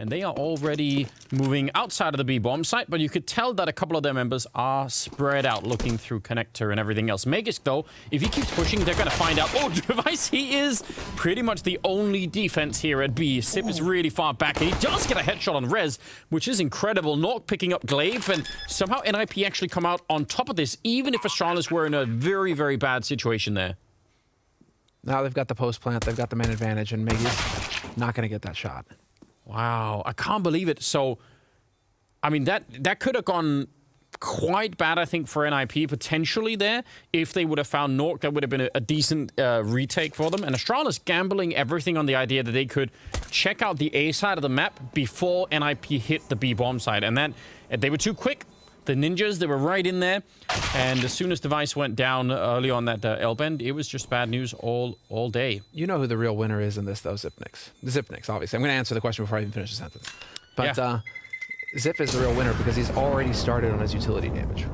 and they are already moving outside of the B-bomb site, but you could tell that a couple of their members are spread out looking through connector and everything else. Magisk, though, if he keeps pushing, they're going to find out. Oh, Device, he is pretty much the only defense here at B. Sip is really far back, and he does get a headshot on Rez, which is incredible. Nork picking up Glaive, and somehow NIP actually come out on top of this, even if Astralis were in a very, very bad situation there. Now they've got the post plant, they've got the man advantage, and Miggy's not going to get that shot. Wow, I can't believe it. So, I mean, that could have gone quite bad, I think, for NIP potentially there. If they would have found Nork, that would have been a decent retake for them. And Astralis gambling everything on the idea that they could check out the A side of the map before NIP hit the B bomb side. And that they were too quick. The ninjas, they were right in there. And as soon as Device went down early on that L-bend, it was just bad news all day. You know who the real winner is in this, though, Zipnix. Zipnix, obviously. I'm going to answer the question before I even finish the sentence. But yeah. Zip is the real winner because he's already started on his utility damage.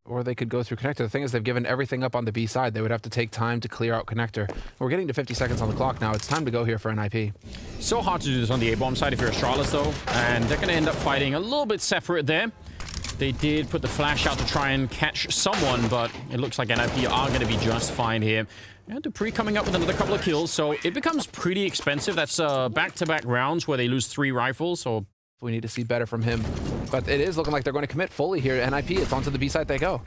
Or they could go through connector. The thing is, they've given everything up on the B side. They would have to take time to clear out connector. We're getting to 50 seconds on the clock now. It's time to go here for NIP. So hard to do this on the A-bomb side if you're Astralis, though. And they're going to end up fighting a little bit separate there. They did put the flash out to try and catch someone, but it looks like NIP are going to be just fine here. And Dupree coming up with another couple of kills, so it becomes pretty expensive. That's back-to-back rounds where they lose 3 rifles, so we need to see better from him. But it is looking like they're going to commit fully here. NIP, it's onto the B side they go.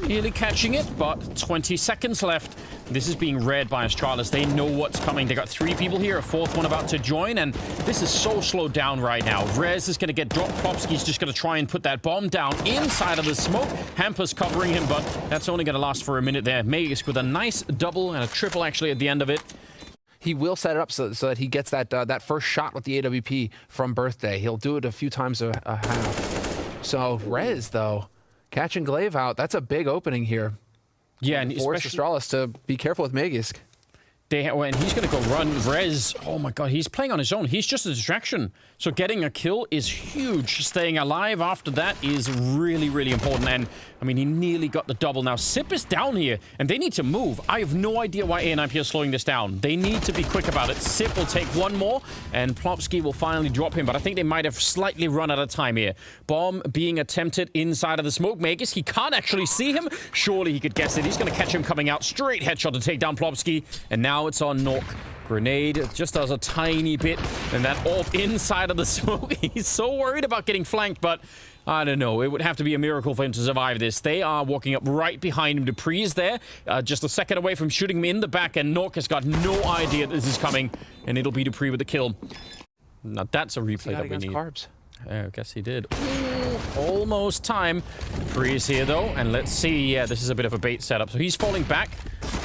Nearly catching it, but 20 seconds left. This is being read by Astralis. They know what's coming. They got 3 people here, a 4th one about to join, and this is so slowed down right now. Rez is going to get dropped. Plopsky's just going to try and put that bomb down inside of the smoke. Hamper's covering him, but that's only going to last for a minute there. Magisk with a nice double and a triple actually at the end of it. He will set it up so that he gets that first shot with the AWP from Birthday. He'll do it a few times a half. So Rez, though, catching Glaive out, that's a big opening here. Yeah, and force Astralis to be careful with Magisk. And he's going to go run. Rez, oh my god, he's playing on his own. He's just a distraction. So getting a kill is huge. Staying alive after that is really, really important. And, I mean, he nearly got the double. Now, Sip is down here, and they need to move. I have no idea why NIP is slowing this down. They need to be quick about it. Sip will take one more, and Plopsky will finally drop him. But I think they might have slightly run out of time here. Bomb being attempted inside of the smoke. Magisk, he can't actually see him. Surely he could guess it. He's going to catch him coming out. Straight headshot to take down Plopsky. And now it's on Nork. Grenade just does a tiny bit, and that AWP inside of the smoke. He's so worried about getting flanked, but I don't know. It would have to be a miracle for him to survive this. They are walking up right behind him. Dupree's there, just a second away from shooting him in the back, and Nork has got no idea this is coming, and it'll be Dupree with the kill. Now that's a replay that we need. Carbs. I guess he did. Ooh, almost time. Dupree is here, though, and let's see. Yeah, this is a bit of a bait setup. So he's falling back.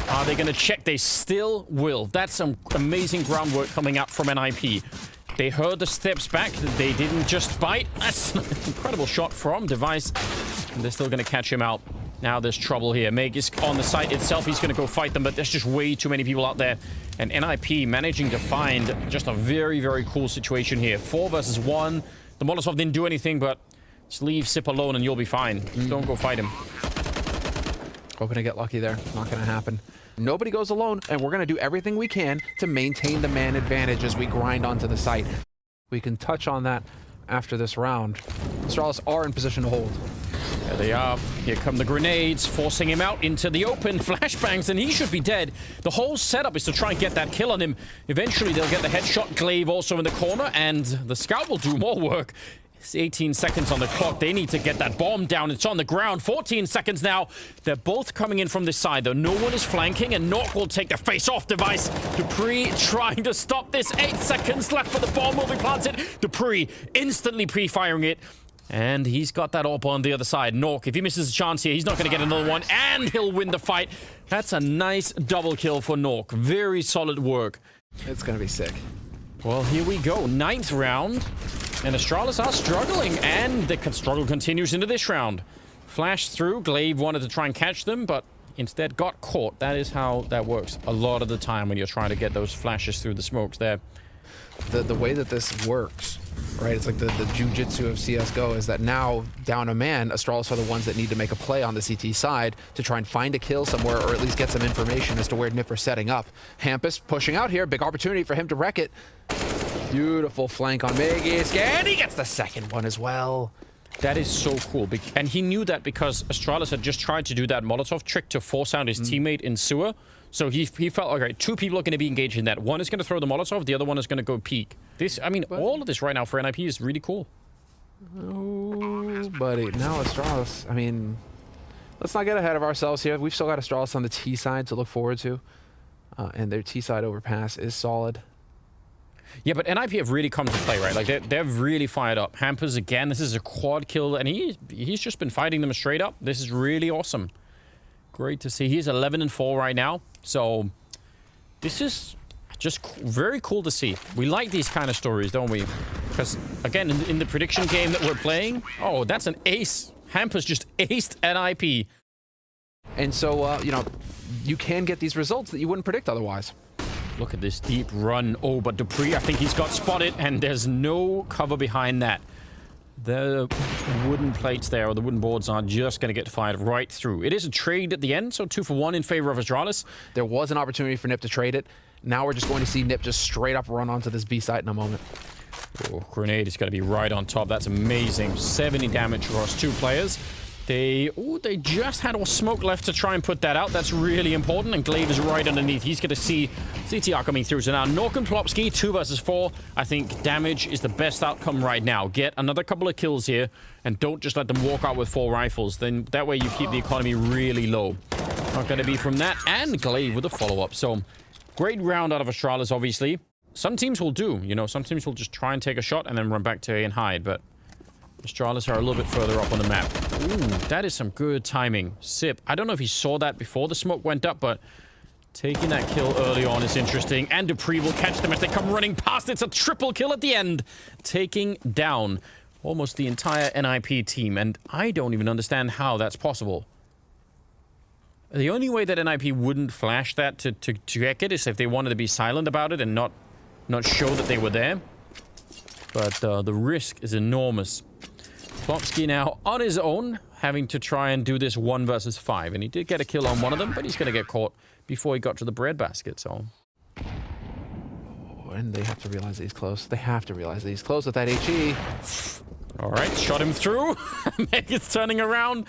Are they going to check? They still will. That's some amazing groundwork coming out from NIP. They heard the steps back. They didn't just bite. That's an incredible shot from Device. And they're still going to catch him out. Now there's trouble here. Magisk on the site itself. He's going to go fight them, but there's just way too many people out there. And NIP managing to find just a very, very cool situation here. 4 versus 1. The Molotov didn't do anything, but just leave Sip alone and you'll be fine. Don't go fight him. Hoping to get lucky there. Not going to happen. Nobody goes alone, and we're going to do everything we can to maintain the man advantage as we grind onto the site. We can touch on that after this round. Astralis are in position to hold. There they are. Here come the grenades, forcing him out into the open. Flashbangs, and he should be dead. The whole setup is to try and get that kill on him. Eventually, they'll get the headshot. Glaive also in the corner, and the scout will do more work. It's 18 seconds on the clock. They need to get that bomb down. It's on the ground. 14 seconds now. They're both coming in from this side, though. No one is flanking, and Nork will take the face-off Device. Dupree trying to stop this. 8 seconds left, but the bomb will be planted. Dupree instantly pre-firing it. And he's got that AWP on the other side. Nork, if he misses a chance here, he's not going to get another one, and he'll win the fight. That's a nice double kill for Nork. Very solid work. It's going to be sick. Well, here we go. 9th round. And Astralis are struggling, and the struggle continues into this round. Flash through. Glaive wanted to try and catch them, but instead got caught. That is how that works a lot of the time when you're trying to get those flashes through the smokes there. The way that this works, right? It's like the jiu-jitsu of CSGO is that now, down a man, Astralis are the ones that need to make a play on the CT side to try and find a kill somewhere, or at least get some information as to where Nipper's setting up. Hampus pushing out here. Big opportunity for him to wreck it. Beautiful flank on Megis, and he gets the second one as well. That is so cool. And he knew that because Astralis had just tried to do that Molotov trick to force out his teammate in sewer. So he felt, okay, two people are going to be engaged in that. One is going to throw the Molotov, the other one is going to go peek. This, I mean, all of this right now for NIP is really cool. Oh, buddy. Now Astralis, I mean, let's not get ahead of ourselves here. We've still got Astralis on the T side to look forward to. And their T side overpass is solid. Yeah, but NIP have really come to play, right? Like, they're really fired up. Hampers, again, this is a quad kill, and he's just been fighting them straight up. This is really awesome. Great to see. He's 11-4 right now, so this is just very cool to see. We like these kind of stories, don't we? Because, again, in the prediction game that we're playing, oh, that's an ace. Hampers just aced NIP. And so, you know, you can get these results that you wouldn't predict otherwise. Look at this deep run. Oh, but dupreeh, I think he's got spotted, and there's no cover behind that. The wooden plates there, or the wooden boards, are just going to get fired right through. It is a trade at the end, so 2 for 1 in favor of Astralis. There was an opportunity for Nip to trade it. Now we're just going to see Nip just straight up run onto this B site in a moment. Oh, grenade is going to be right on top. That's amazing. 70 damage across 2 players. They just had a smoke left to try and put that out. That's really important, and Glaive is right underneath. He's going to see CTR coming through. So now Nork and Plopsky, 2 versus 4. I think damage is the best outcome right now. Get another couple of kills here, and don't just let them walk out with 4 rifles. Then that way you keep the economy really low. Not going to be from that, and Glaive with a follow-up. So great round out of Astralis, obviously. Some teams will do, you know, some teams will just try and take a shot and then run back to A and hide, but Astralis are a little bit further up on the map. Ooh, that is some good timing. Sip, I don't know if he saw that before the smoke went up, but taking that kill early on is interesting. And dupreeh will catch them as they come running past. It's a triple kill at the end, taking down almost the entire NIP team. And I don't even understand how that's possible. The only way that NIP wouldn't flash that to check it is if they wanted to be silent about it and not show that they were there. But the risk is enormous. Plopsky now on his own, having to try and do this 1 versus 5. And he did get a kill on one of them, but he's going to get caught before he got to the breadbasket, so... Oh, and they have to realize that he's close. They have to realize that he's close with that HE. All right, shot him through. Megan's turning around.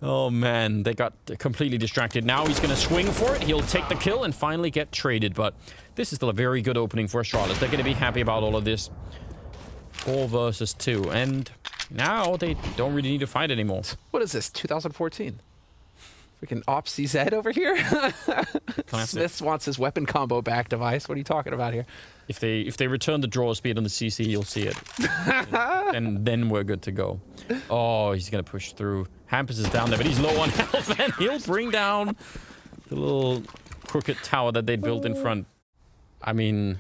Oh, man, they got completely distracted. Now he's going to swing for it. He'll take the kill and finally get traded, but this is still a very good opening for Astralis. They're going to be happy about all of this. 4 versus 2, and now they don't really need to fight anymore. What is this, 2014? Freaking Ops CZ over here? Smith wants his weapon combo back device. What are you talking about here? If they return the draw speed on the CC, you'll see it. And then we're good to go. Oh, he's going to push through. Hampers is down there, but he's low on health, and he'll bring down the little crooked tower that they built in front. I mean,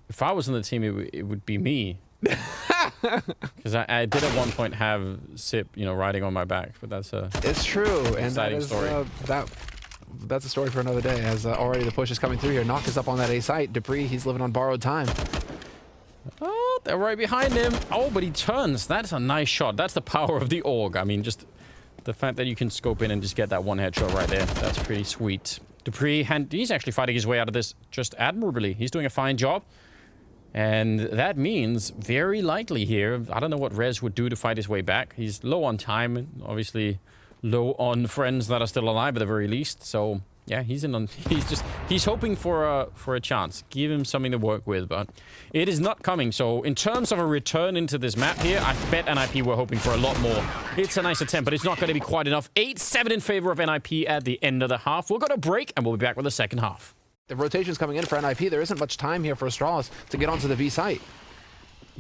if I was on the team, it would be me. Because I did at one point have Sip, you know, riding on my back, but that's a... It's true, and that is, story. that's a story for another day, as already the push is coming through here. Knock is up on that A site. dupreeh, he's living on borrowed time. Oh, they're right behind him. Oh, but he turns. That's a nice shot. That's the power of the AUG. I mean, just the fact that you can scope in and just get that one headshot right there. That's pretty sweet. dupreeh, he's actually fighting his way out of this just admirably. He's doing a fine job. And that means, very likely here, I don't know what Rez would do to fight his way back. He's low on time, obviously low on friends that are still alive at the very least. So, yeah, he's hoping for a chance. Give him something to work with, but it is not coming. So, in terms of a return into this map here, I bet NIP were hoping for a lot more. It's a nice attempt, but it's not going to be quite enough. 8-7 in favor of NIP at the end of the half. We'll go to break, and we'll be back with the second half. The rotation's coming in for NIP. There isn't much time here for Astralis to get onto the B site.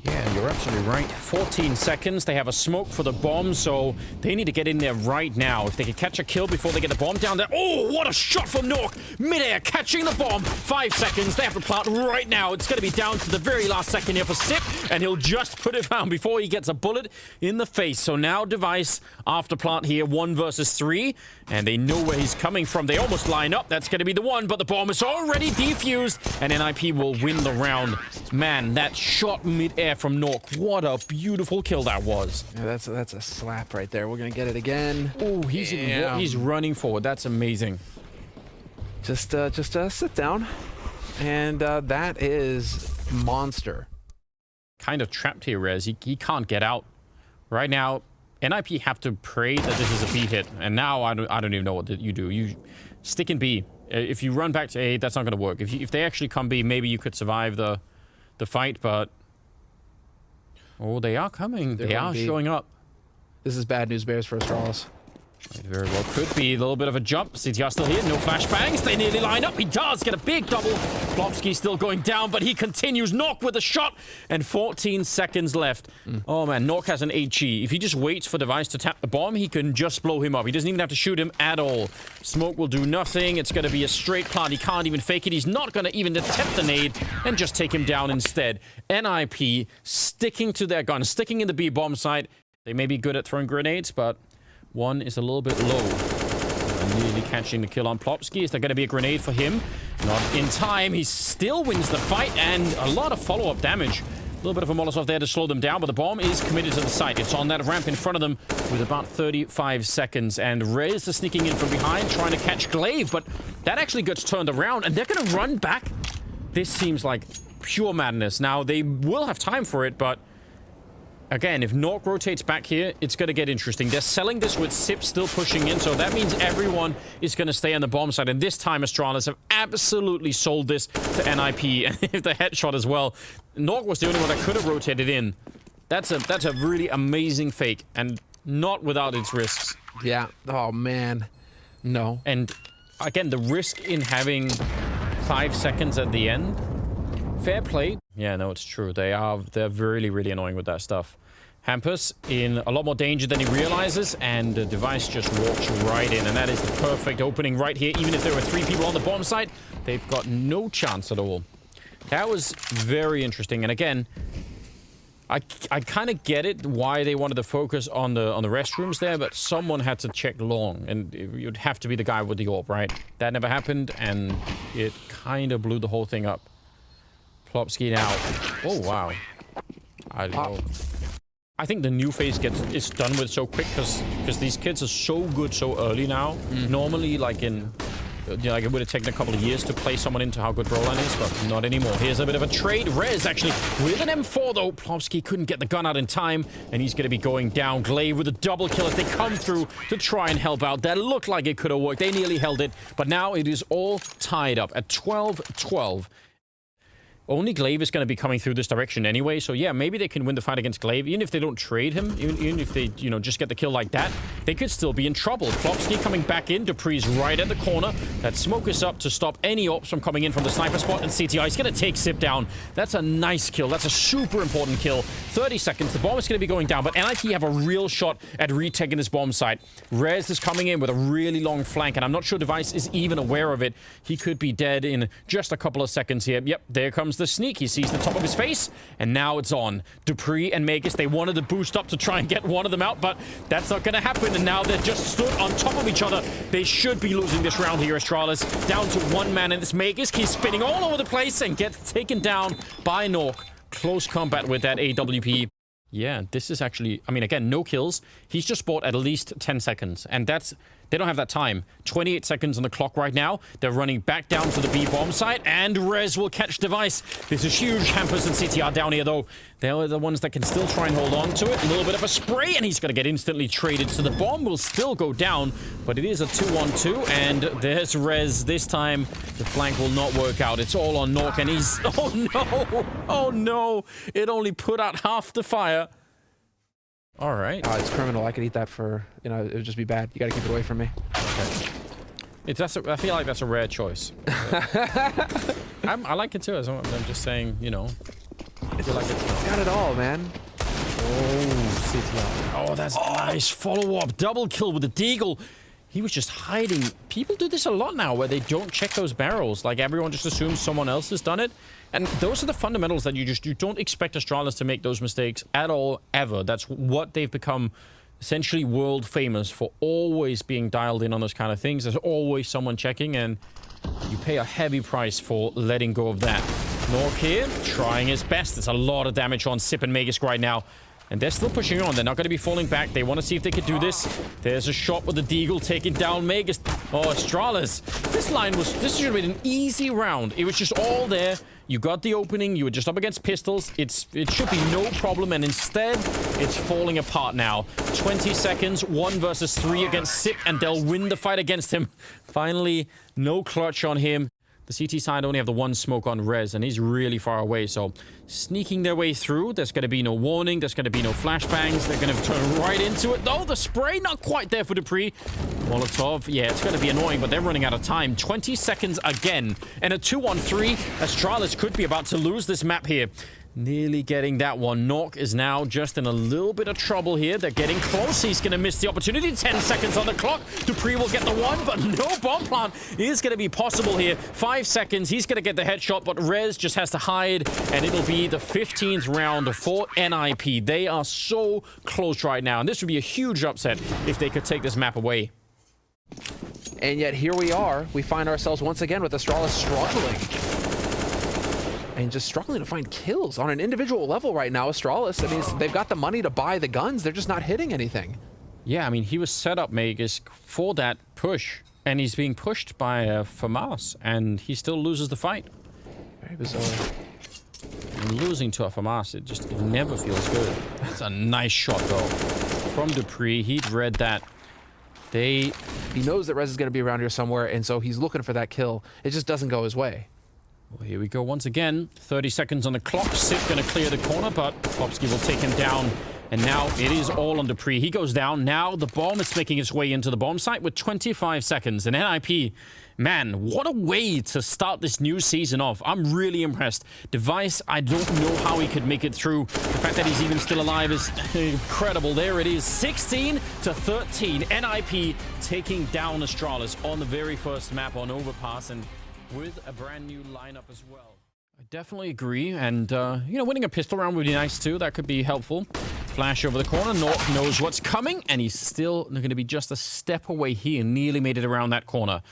Yeah, you're absolutely right. 14 seconds. They have a smoke for the bomb, so they need to get in there right now. If they can catch a kill before they get the bomb down there. Oh, what a shot from Nork. Mid-air, catching the bomb. 5 seconds. They have to plant right now. It's going to be down to the very last second here for Sip, and he'll just put it down before he gets a bullet in the face. So now Device after plant here, 1 versus 3, and they know where he's coming from. They almost line up. That's going to be the one, but the bomb is already defused, and NIP will win the round. Man, that shot mid-air from Nork. What a beautiful kill that was. Yeah, that's a slap right there. We're gonna get it again. Oh, he's running forward. That's amazing. Just sit down, and that is monster. kind of trapped here, Rez. He can't get out. Right now, NIP have to pray that this is a B hit. And now I don't even know what you do. You stick in B. If you run back to A, that's not going to work. If they actually come B, maybe you could survive the fight, but... Oh, they are coming. They are showing up. This is bad news bears for Astralis. It very well could be a little bit of a jump. CTR still here, no flashbangs. They nearly line up. He does get a big double. Plopsky still going down, but he continues. Nork with a shot, and 14 seconds left. Oh man, Nork has an HE. If he just waits for Device to tap the bomb, he can just blow him up. He doesn't even have to shoot him at all. Smoke will do nothing. It's going to be a straight plant. He can't even fake it. He's not going to even attempt the nade and just take him down instead. NIP sticking to their gun, sticking in the B bomb site. They may be good at throwing grenades, but one is a little bit low. Nearly catching the kill on Plopsky. Is there going to be a grenade for him? Not in time. He still wins the fight, and a lot of follow-up damage. A little bit of a Molotov there to slow them down, but the bomb is committed to the site. It's on that ramp in front of them with about 35 seconds. And Rez is sneaking in from behind, trying to catch Glaive, but that actually gets turned around, and they're going to run back. This seems like pure madness. Now, they will have time for it, but... Again, if Nork rotates back here, it's going to get interesting. They're selling this with Sip still pushing in, so that means everyone is going to stay on the bomb side. And this time, Astralis have absolutely sold this to NIP. And if the headshot as well. Nork was the only one that could have rotated in. That's a really amazing fake, and not without its risks. Yeah. Oh, man. No. And again, the risk in having 5 seconds at the end. Fair play. Yeah, no, it's true. They're really, really annoying with that stuff. Hampus in a lot more danger than he realizes, and the Device just walks right in, and that is the perfect opening right here. Even if there were 3 people on the bomb site, they've got no chance at all. That was very interesting, and again, I kind of get it why they wanted to focus on the restrooms there, but someone had to check long, and it would have to be the guy with the AWP, right? That never happened, and it kind of blew the whole thing up. Plopsky now. Oh, wow. I don't know. I think the new phase is done with so quick because these kids are so good so early now. Normally, like in... You know, like it would have taken a couple of years to play someone into how good Roland is, but not anymore. Here's a bit of a trade. Rez actually with an M4, though. Plopsky couldn't get the gun out in time, and he's going to be going down. Glaive with a double kill as they come through to try and help out. That looked like it could have worked. They nearly held it, but now it is all tied up at 12-12. Only Glaive is going to be coming through this direction anyway, so yeah, maybe they can win the fight against Glaive. Even if they don't trade him, even if they, you know, just get the kill like that, they could still be in trouble. Plopsky coming back in, Dupree's right at the corner. That smoke is up to stop any ops from coming in from the sniper spot, and CTI is going to take Sip down. That's a nice kill. That's a super important kill. 30 seconds, the bomb is going to be going down, but NIT have a real shot at retaking this bomb site. Rez is coming in with a really long flank, and I'm not sure Device is even aware of it. He could be dead in just a couple of seconds here. Yep, there comes the sneak. He sees the top of his face, and now it's on. Dupree and Magus, they wanted to boost up to try and get one of them out, but that's not going to happen, and now they're just stood on top of each other. They should be losing this round here, Astralis. Down to 1 man in this Magus. He's spinning all over the place and gets taken down by Nork. Close combat with that AWP. Yeah, this is actually... I mean, again, no kills. He's just bought at least 10 seconds, and that's... They don't have that time. 28 seconds on the clock right now. They're running back down to the B bomb site, and Rez will catch Device. This is huge. Hampers and CTR down here, though. They're the ones that can still try and hold on to it. A little bit of a spray, and he's going to get instantly traded. So the bomb will still go down, but it is a 2-on-2, and there's Rez. This time, the flank will not work out. It's all on Nork, and he's... Oh, no! Oh, no! It only put out half the fire. All right. It's criminal. I could eat that for, you know, it would just be bad. You got to keep it away from me. Okay. I feel like that's a rare choice. I like it too. I'm just saying, you know. I feel like it's got it all, man. Oh, CTR. Oh, that's nice follow-up. Double kill with the Deagle. He was just hiding. People do this a lot now where they don't check those barrels. Like everyone just assumes someone else has done it. And those are the fundamentals that you don't expect Astralis to make those mistakes at all, ever. That's what they've become essentially world famous for, always being dialed in on those kind of things. There's always someone checking, and you pay a heavy price for letting go of that. Nork here, trying his best. There's a lot of damage on Sip and Magus right now. And they're still pushing on. They're not going to be falling back. They want to see if they could do this. There's a shot with the Deagle taking down Magus. Oh, Astralis. This should have been an easy round. It was just all there. You got the opening. You were just up against pistols. It should be no problem, and instead, it's falling apart now. 20 seconds, 1 versus 3 against Sip, and they'll win the fight against him. Finally, no clutch on him. The CT side only have the 1 smoke on Rez, and he's really far away, so sneaking their way through. There's going to be no warning. There's going to be no flashbangs. They're going to turn right into it. Oh, the spray, not quite there for Dupree. Molotov, yeah, it's going to be annoying, but they're running out of time. 20 seconds again, and a 2-on-3. Astralis could be about to lose this map here. Nearly getting that one. Nork is now just in a little bit of trouble here. They're getting close. He's going to miss the opportunity. 10 seconds on the clock. Dupree will get the 1, but no bomb plant is going to be possible here. 5 seconds. He's going to get the headshot, but Rez just has to hide, and it'll be the 15th round for NIP. They are so close right now, and this would be a huge upset if they could take this map away. And yet here we are. We find ourselves once again with Astralis struggling. And just struggling to find kills on an individual level right now. Astralis, I mean, they've got the money to buy the guns. They're just not hitting anything. Yeah, I mean, he was set up, Magus, for that push. And he's being pushed by FAMAS, and he still loses the fight. Very bizarre. And losing to a FAMAS, it never feels good. That's a nice shot, though. From Dupree, he'd read that. He knows that Rez is going to be around here somewhere, and so he's looking for that kill. It just doesn't go his way. Well, here we go once again. 30 seconds on the clock. Sip going to clear the corner, but Popsky will take him down. And now it is all on Dupree. He goes down. Now the bomb is making its way into the bomb site with 25 seconds. And NIP, man, what a way to start this new season off. I'm really impressed. Device, I don't know how he could make it through. The fact that he's even still alive is incredible. There it is, 16-13. NIP taking down Astralis on the very first map on Overpass, and with a brand new lineup as well. I definitely agree, and you know, winning a pistol round would be nice too. That could be helpful. Flash over the corner. Nork knows what's coming, and he's still going to be just a step away here. Nearly made it around that corner.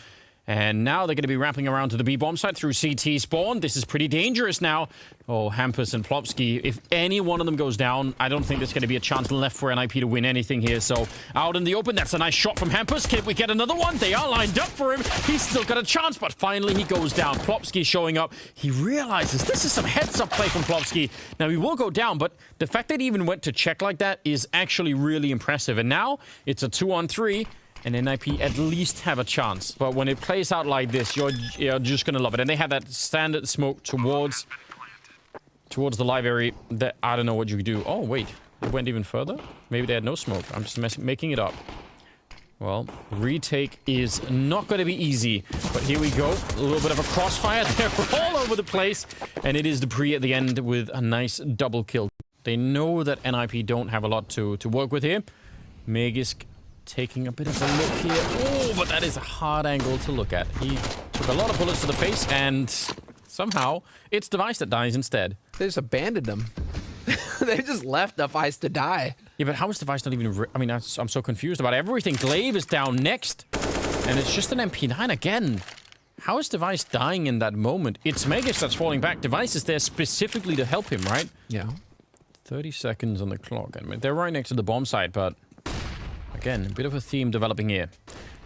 And now they're going to be wrapping around to the B-bomb site through CT spawn. This is pretty dangerous now. Oh, Hampus and Plopsky. If any one of them goes down, I don't think there's going to be a chance left for NIP to win anything here. So out in the open, that's a nice shot from Hampus. Can we get another one? They are lined up for him. He's still got a chance, but finally he goes down. Plopsky showing up. He realizes this is some heads-up play from Plopsky. Now he will go down, but the fact that he even went to check like that is actually really impressive. And now it's a 2-on-3. And NIP at least have a chance. But when it plays out like this, you're just going to love it. And they have that standard smoke towards the live area that I don't know what you do. Oh, wait. It went even further? Maybe they had no smoke. I'm just making it up. Well, retake is not going to be easy. But here we go. A little bit of a crossfire. They're all over the place. And it is Dupree at the end with a nice double kill. They know that NIP don't have a lot to work with here. Magisk taking a bit of a look here. Oh, but that is a hard angle to look at. He took a lot of bullets to the face, and somehow it's Device that dies instead. They just abandoned him. They just left Device to die. Yeah, but how is Device not even... I mean, I'm so confused about everything. Glaive is down next, and it's just an MP9 again. How is Device dying in that moment? It's Megas that's falling back. Device is there specifically to help him, right? Yeah. 30 seconds on the clock. I mean, they're right next to the bomb site, but... Again, a bit of a theme developing here.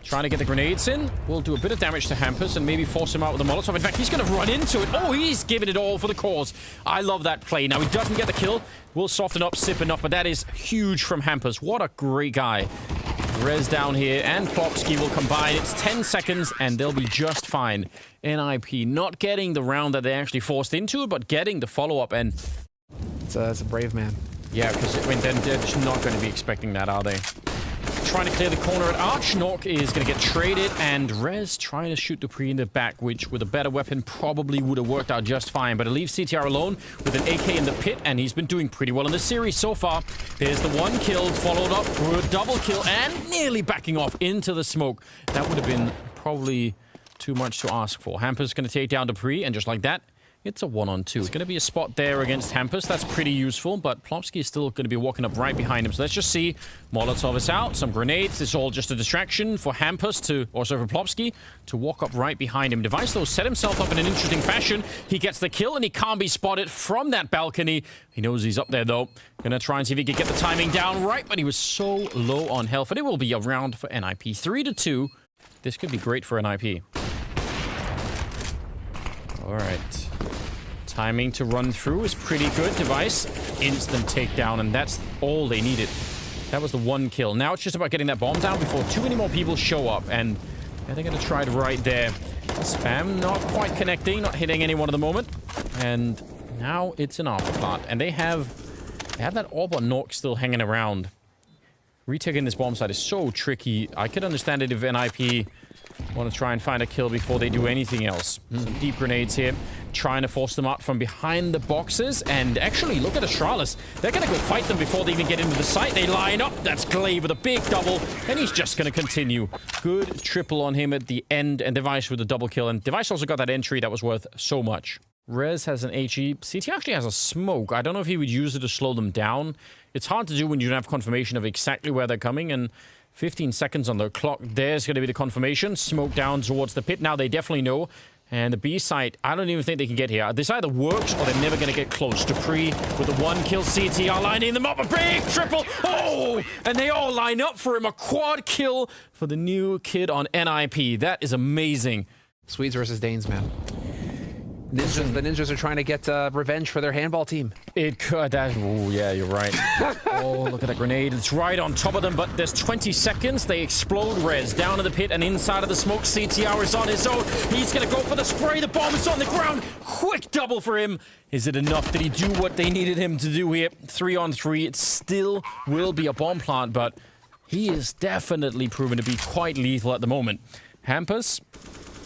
Trying to get the grenades in. We'll do a bit of damage to Hampus and maybe force him out with a Molotov. In fact, he's going to run into it. Oh, he's giving it all for the cause. I love that play. Now, he doesn't get the kill. We'll soften up, Sip enough, but that is huge from Hampus. What a great guy. Rez down here, and Plopsky will combine. It's 10 seconds, and they'll be just fine. NIP not getting the round that they actually forced into it, but getting the follow-up, and... It's a brave man. Yeah, because I mean, they're just not going to be expecting that, are they? Trying to clear the corner at Arch. Nork is going to get traded, and Rez trying to shoot Dupree in the back, which with a better weapon probably would have worked out just fine. But it leaves CTR alone with an AK in the pit, and he's been doing pretty well in the series so far. There's the one kill, followed up with a double kill, and nearly backing off into the smoke. That would have been probably too much to ask for. Hampus going to take down Dupree, and just like that, it's a 1-on-2. It's going to be a spot there against Hampus. That's pretty useful, but Plopsky is still going to be walking up right behind him. So let's just see. Molotov is out. Some grenades. It's all just a distraction for Hampus to, or so for Plopsky, to walk up right behind him. Device, though, set himself up in an interesting fashion. He gets the kill, and he can't be spotted from that balcony. He knows he's up there, though. Going to try and see if he can get the timing down right, but he was so low on health. And it will be a round for NIP. 3-2. This could be great for NIP. All right. Timing to run through is pretty good. Device, instant takedown, and that's all they needed. That was the one kill. Now it's just about getting that bomb down before too many more people show up, and yeah, they're gonna try it right there. Spam not quite connecting, not hitting anyone at the moment, and now it's an alpha plant, and they have that orb on Nork still hanging around. Retaking this bomb site is so tricky. I could understand it if NIP want to try and find a kill before they do anything else. Some deep grenades here, trying to force them out from behind the boxes. And actually, look at Astralis. They're going to go fight them before they even get into the site. They line up. That's Glaive with a big double, and he's just going to continue. Good triple on him at the end, and Device with a double kill. And Device also got that entry that was worth so much. Rez has an HE. CT actually has a smoke. I don't know if he would use it to slow them down. It's hard to do when you don't have confirmation of exactly where they're coming, and 15 seconds on the clock. There's going to be the confirmation. Smoke down towards the pit. Now they definitely know. And the B site, I don't even think they can get here. This either works or they're never going to get close. Dupree with the one kill. CTR lining them up. A big triple. Oh! And they all line up for him. A quad kill for the new kid on NIP. That is amazing. Swedes versus Danes, man. Ninjas, the Ninjas are trying to get revenge for their handball team. It could. Oh, yeah, you're right. Oh, look at that grenade. It's right on top of them, but there's 20 seconds. They explode. Rez down to the pit and inside of the smoke. CTR is on his own. He's going to go for the spray. The bomb is on the ground. Quick double for him. Is it enough? Did he do what they needed him to do here? 3-on-3. It still will be a bomb plant, but he is definitely proven to be quite lethal at the moment. Hampus,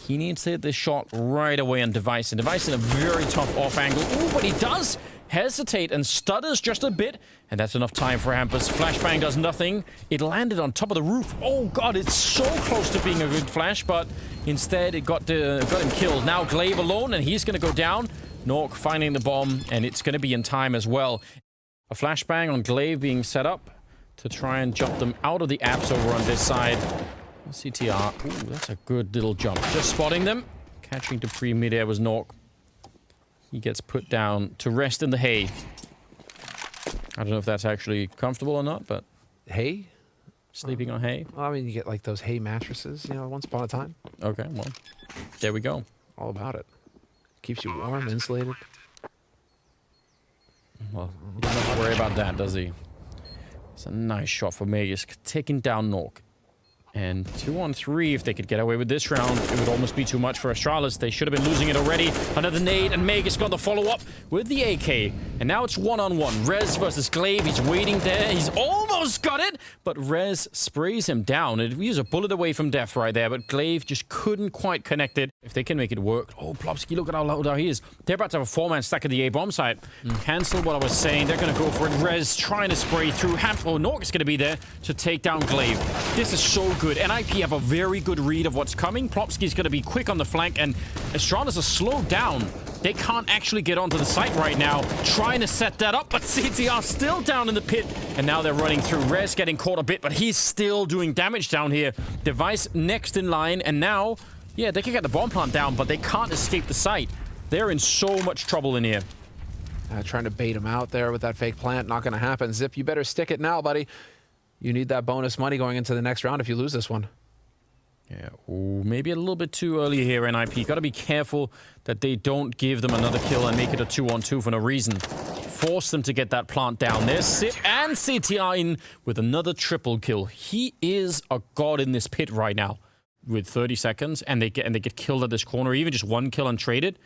he needs to hit this shot right away on Device. And Device in a very tough off angle. Ooh, but he does hesitate and stutters just a bit. And that's enough time for Hampus. Flashbang does nothing. It landed on top of the roof. Oh, God, it's so close to being a good flash, but instead it got him killed. Now Glaive alone, and he's going to go down. Nork finding the bomb, and it's going to be in time as well. A flashbang on Glaive being set up to try and jump them out of the apps over on this side. CTR. Ooh, that's a good little jump. Just spotting them. Catching Dupree mid-air was Nork. He gets put down to rest in the hay. I don't know if that's actually comfortable or not, but... Hay? Sleeping on hay? Well, I mean, you get like those hay mattresses, you know, once upon a time. Okay, well, there we go. All about it. Keeps you warm, insulated. Well, he doesn't have to worry about that, does he? It's a nice shot for Magus, taking down Nork. And 2-on-3, if they could get away with this round, it would almost be too much for Astralis. They should have been losing it already. Another nade, and Magus got the follow-up with the AK. And now it's 1-on-1. Rez versus Glaive. He's waiting there. He's almost got it, but Rez sprays him down. He's a bullet away from death right there, but Glaive just couldn't quite connect it. If they can make it work. Oh, Plopsky, look at how loud he is. They're about to have a 4-man stack at the A-bomb site. Cancel what I was saying. They're going to go for it. Rez trying to spray through. Nork is going to be there to take down Glaive. This is so good. NIP have a very good read of what's coming. Plopsky's going to be quick on the flank, and Astralis are slowed down. They can't actually get onto the site right now. Trying to set that up, but CTR still down in the pit. And now they're running through. Rez getting caught a bit, but he's still doing damage down here. Device next in line, and now... yeah, they can get the bomb plant down, but they can't escape the site. They're in so much trouble in here. Trying to bait him out there with that fake plant. Not going to happen. Zip, you better stick it now, buddy. You need that bonus money going into the next round if you lose this one. Yeah, ooh, maybe a little bit too early here, NIP. Got to be careful that they don't give them another kill and make it a 2-on-2 for no reason. Force them to get that plant down. There's Zip and CTR in with another triple kill. He is a god in this pit right now. With 30 seconds, and they get killed at this corner, even just one kill untraded.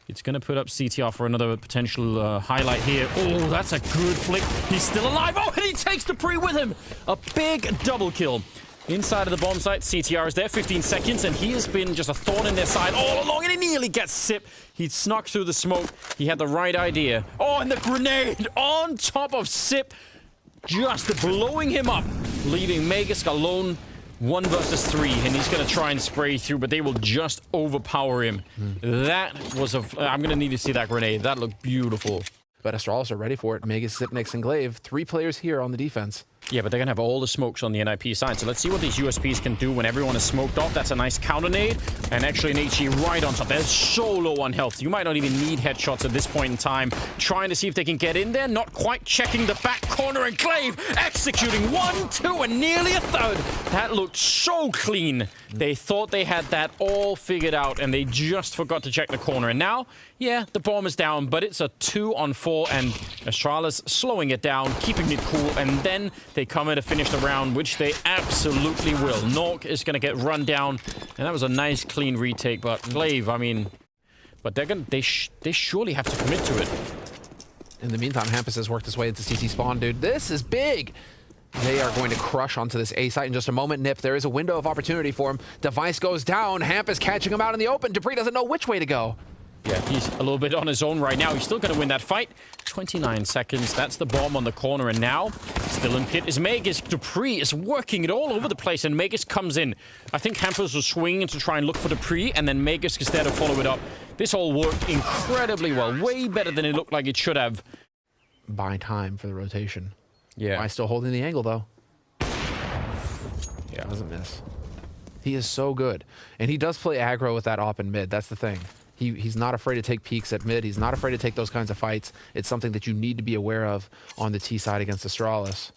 It's going to put up CTR for another potential highlight here. Oh, that's a good flick. He's still alive. Oh, and he takes Dupree with him. A big double kill. Inside of the bomb site, CTR is there, 15 seconds, and he has been just a thorn in their side all along, and he nearly gets Sip. He snuck through the smoke. He had the right idea. Oh, and the grenade on top of Sip, just blowing him up, leaving Magus alone. 1 versus 3, and he's going to try and spray through, but they will just overpower him. That was I'm going to need to see that grenade. That looked beautiful. But Astralis are ready for it. Magus, Zipnix, and Glaive. 3 players here on the defense. Yeah, but they're going to have all the smokes on the NIP side. So let's see what these USPs can do when everyone is smoked off. That's a nice counter nade. And actually an HE right on top. They're so low on health. You might not even need headshots at this point in time. Trying to see if they can get in there. Not quite checking the back corner. And Glaive executing 1, 2, and nearly a third. That looked so clean. They thought they had that all figured out. And they just forgot to check the corner. And now, yeah, the bomb is down. But it's a 2 on 4. And Astralis slowing it down. Keeping it cool. And then they come in to finish the round, which they absolutely will. Nork is going to get run down, and that was a nice, clean retake. But Glaive, I mean, but they surely have to commit to it. In the meantime, Hampus has worked his way into CT spawn, dude. This is big. They are going to crush onto this A site in just a moment. Nip, there is a window of opportunity for him. Device goes down. Hampus catching him out in the open. Dupree doesn't know which way to go. Yeah, he's a little bit on his own right now. He's still going to win that fight. 29 seconds. That's the bomb on the corner. And now, still in pit is Magus. Dupree is working it all over the place. And Magus comes in. I think Hampus was swinging to try and look for Dupree. And then Magus is there to follow it up. This all worked incredibly well. Way better than it looked like it should have. Buying time for the rotation. Yeah. Why still holding the angle, though? Yeah. Doesn't miss. He is so good. And he does play aggro with that op in mid. That's the thing. He's not afraid to take peeks at mid. He's not afraid to take those kinds of fights. It's something that you need to be aware of on the T side against Astralis.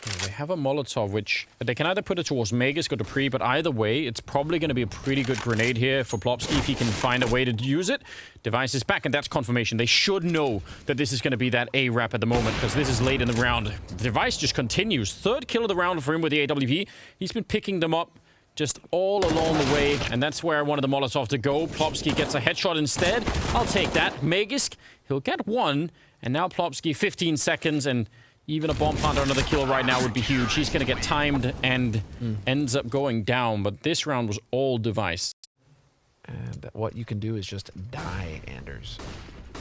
Yeah, they have a Molotov, which they can either put it towards Magus or Dupree, but either way, it's probably going to be a pretty good grenade here for Plopsky if he can find a way to use it. Device is back, and that's confirmation. They should know that this is going to be that A-Rap at the moment, because this is late in the round. Device just continues. Third kill of the round for him with the AWP. He's been picking them up just all along the way, and that's where I wanted the Molotov to go. Plopsky gets a headshot instead. I'll take that. Magisk, he'll get one, and now Plopsky 15 seconds, and even a bomb plant or another kill right now would be huge. He's going to get timed and ends up going down, but this round was all Device. And what you can do is just die, Anders.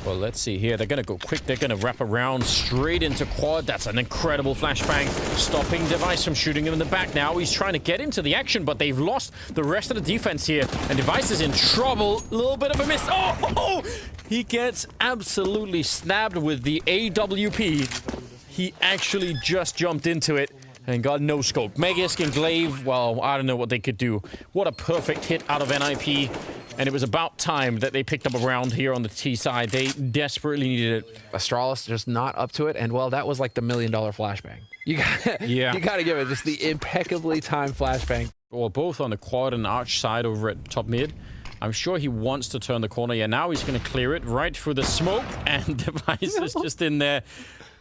Well, let's see here. They're going to go quick. They're going to wrap around straight into quad. That's an incredible flashbang. Stopping Device from shooting him in the back now. He's trying to get into the action, but they've lost the rest of the defense here. And Device is in trouble. A little bit of a miss. Oh! He gets absolutely snapped with the AWP. He actually just jumped into it and got no scope. Magisk and Glaive, well, I don't know what they could do. What a perfect hit out of NIP. And it was about time that they picked up a round here on the T side. They desperately needed it. Astralis just not up to it, and well, that was like the $1 million flashbang. You gotta give it just the impeccably timed flashbang. Well, both on the quad and arch side over at top mid. I'm sure he wants to turn the corner. Yeah, now he's going to clear it right through the smoke, and Device is just in there.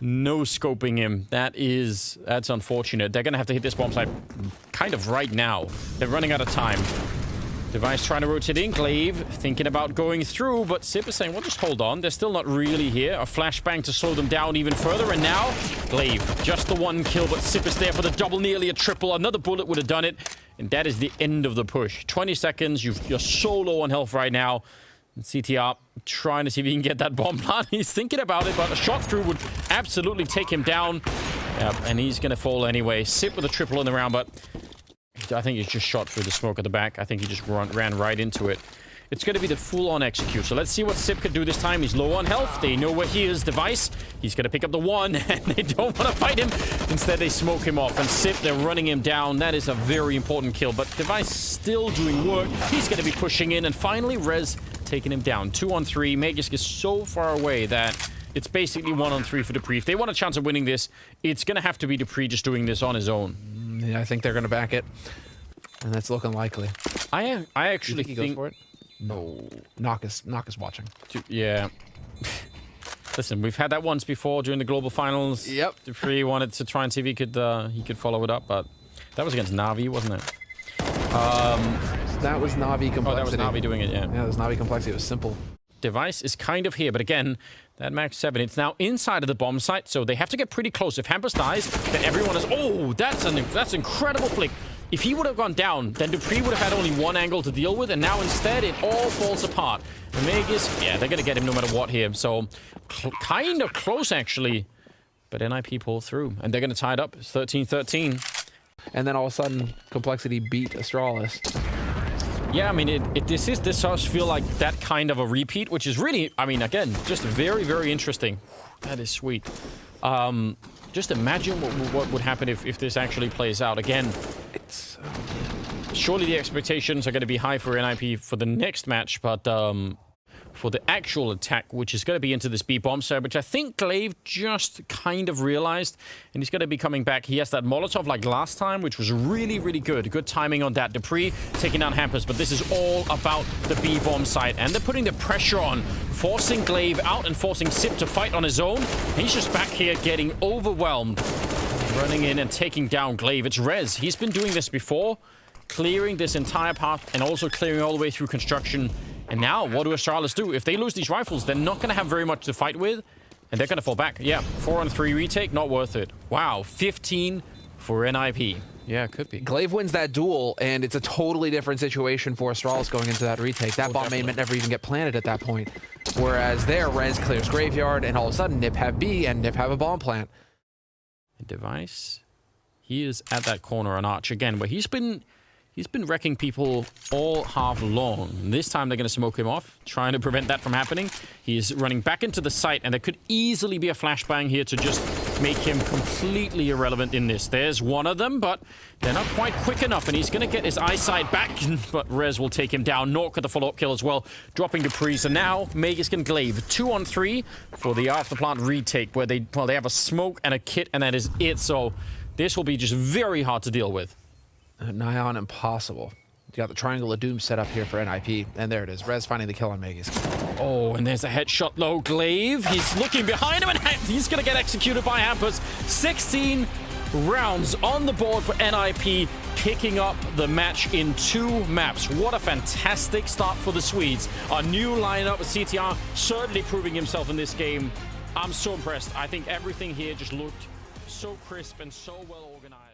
No scoping him. That's unfortunate. They're going to have to hit this bomb site kind of right now. They're running out of time. Device trying to rotate in. Glaive thinking about going through, but Sip is saying, well, just hold on. They're still not really here. A flashbang to slow them down even further. And now, Glaive, just the one kill, but Sip is there for the double, nearly a triple. Another bullet would have done it. And that is the end of the push. 20 seconds. You're so low on health right now. And CTR trying to see if he can get that bomb plant. He's thinking about it, but a shot through would absolutely take him down. Yep, and he's going to fall anyway. Sip with a triple in the round, but I think he's just shot through the smoke at the back. I think he just ran right into it. It's going to be the full-on execute. So let's see what Sip can do this time. He's low on health. They know where he is. Device. He's going to pick up the one, and they don't want to fight him. Instead, they smoke him off. And Sip, they're running him down. That is a very important kill. But Device still doing work. He's going to be pushing in. And finally, Rez taking him down. 2 on 3. Magisk is so far away that it's basically 1 on 3 for Dupree. If they want a chance of winning this, it's going to have to be Dupree just doing this on his own. Yeah, I think they're going to back it. And that's looking likely. I actually think he think goes for it. No. Knock is watching. Yeah. Listen, we've had that once before during the global finals. Yep. Dupree wanted to try and see if he could follow it up, but that was against NaVi, wasn't it? That was NaVi complexity. Oh, that was NaVi doing it, yeah. Yeah, that was NaVi complexity. It was simple. Device is kind of here, but again, that max 7, it's now inside of the bomb site, so they have to get pretty close. If Hampus dies, then everyone is... Oh, that's incredible flick. If he would have gone down, then Dupree would have had only one angle to deal with, and now instead it all falls apart. And Magus, yeah, they're going to get him no matter what here. So, kind of close, actually. But NIP pull through, and they're going to tie it up. It's 13-13. And then all of a sudden, Complexity beat Astralis. Yeah, I mean, this does feel like that kind of a repeat, which is really, I mean, again, just very, very interesting. That is sweet. Just imagine what would happen if this actually plays out. Again, It's surely the expectations are going to be high for NIP for the next match, but for the actual attack, which is going to be into this B bomb site, which I think glaive just kind of realized, and he's going to be coming back. He has that Molotov like last time, which was really, really good. Good timing on that. Dupree taking down Hampers, but this is all about the B bomb site, and they're putting the pressure on, forcing glaive out and forcing Sip to fight on his own. He's just back here getting overwhelmed, running in and taking down glaive. It's Rez. He's been doing this before, clearing this entire path and also clearing all the way through construction. And now, what do Astralis do? If they lose these rifles, they're not going to have very much to fight with, and they're going to fall back. Yeah, 4-on-3 retake, not worth it. Wow, 15 for NIP. Yeah, it could be. Glaive wins that duel, and it's a totally different situation for Astralis going into that retake. That bomb may never even get planted at that point. Whereas there, Rez clears Graveyard, and all of a sudden, Nip have B, and Nip have a bomb plant. And Device, he is at that corner on Arch again, where he's been wrecking people all half long. And this time they're going to smoke him off, trying to prevent that from happening. He's running back into the site, and there could easily be a flashbang here to just make him completely irrelevant in this. There's one of them, but they're not quite quick enough, and he's going to get his eyesight back, but Rez will take him down. Nork with the follow-up kill as well, dropping Dupree. So now Magus can glaive 2-on-3 for the afterplant retake, where they have a smoke and a kit, and that is it. So this will be just very hard to deal with. Nigh on impossible. You got the Triangle of Doom set up here for NIP, and there it is. Rez finding the kill on Magus. Oh, and there's a headshot low. Glaive, he's looking behind him, and he's going to get executed by Hampers. 16 rounds on the board for NIP, picking up the match in 2 maps. What a fantastic start for the Swedes. A new lineup with CTR certainly proving himself in this game. I'm so impressed. I think everything here just looked so crisp and so well organized.